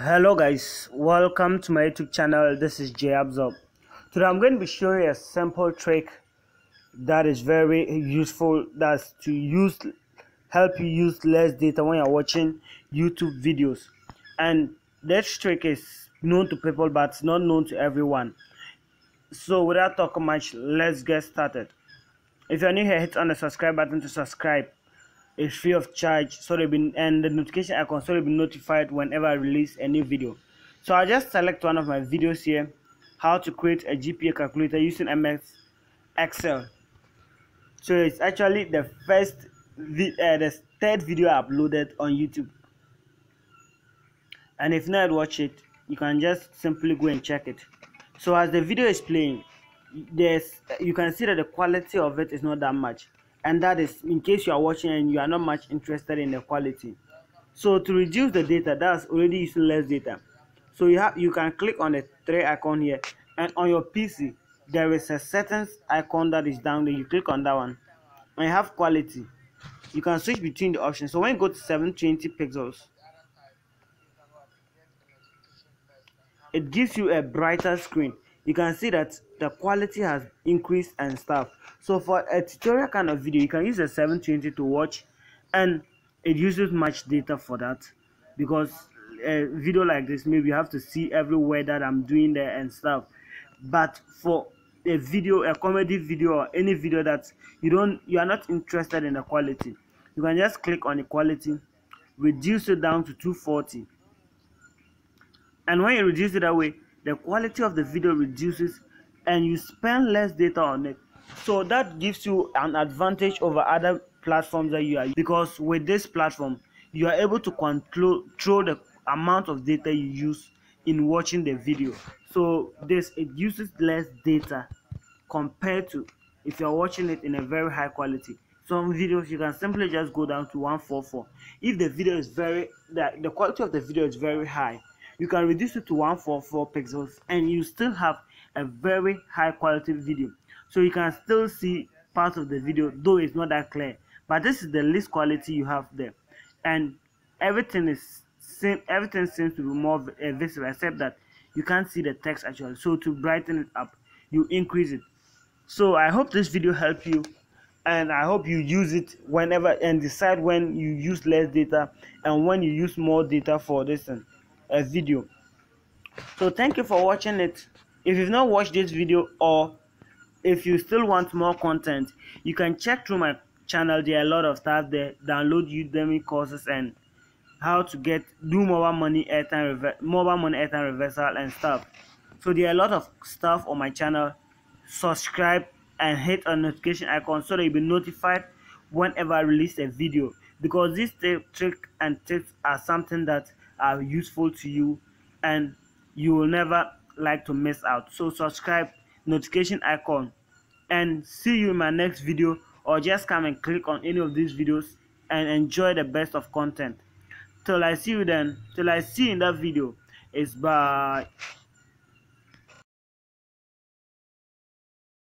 Hello guys, welcome to my YouTube channel. This is Yapzor. Today I'm going to be showing you a simple trick that is very useful, that's to help you use less data when you're watching YouTube videos. And this trick is known to people but it's not known to everyone. So without talking much, let's get started. If you're new here, hit on the subscribe button to subscribe. It's free of charge, so and the notification icon so you'll be notified whenever I release a new video. So I'll just select one of my videos here, how to create a GPA calculator using MS Excel. So it's actually the third video I uploaded on YouTube, and if not watch it, you can just simply go and check it. So as the video is playing, you can see that the quality of it is not that much, and that is in case you are watching and you are not much interested in the quality. So to reduce the data, that's already using less data. So you can click on the three icon here, and on your PC there is a settings icon that is down there. You click on that one and you have quality. You can switch between the options. So when you go to 720 pixels, it gives you a brighter screen. You can see that the quality has increased and stuff. So for a tutorial kind of video, you can use a 720 to watch, and it uses much data for that, because a video like this, maybe you have to see everywhere that I'm doing there and stuff. But for a video, a comedy video, or any video that you are not interested in the quality, you can just click on the quality, reduce it down to 240, and when you reduce it that way, the quality of the video reduces and you spend less data on it. So that gives you an advantage over other platforms that you are using, because with this platform you are able to control the amount of data you use in watching the video. So it uses less data compared to if you're watching it in a very high quality. Some videos you can simply just go down to 144. If the video is the quality of the video is very high, you can reduce it to 144 pixels and you still have a very high quality video. So you can still see parts of the video, though it's not that clear, but this is the least quality you have there, and everything seems to be more visible, except that you can't see the text actually. So to brighten it up, you increase it. So I hope this video helped you, and I hope you use it whenever and decide when you use less data and when you use more data for this a video. So thank you for watching it. If you've not watched this video, or if you still want more content, you can check through my channel. There are a lot of stuff there. Download Udemy courses and how to do mobile money airtime reversal and stuff. So there are a lot of stuff on my channel. Subscribe and hit on notification icon so that you'll be notified whenever I release a video, because these tricks and tips are something that are useful to you and you will never like to miss out. So subscribe, notification icon, and see you in my next video, or just come and click on any of these videos and enjoy the best of content. Till I see you in that video, it's bye.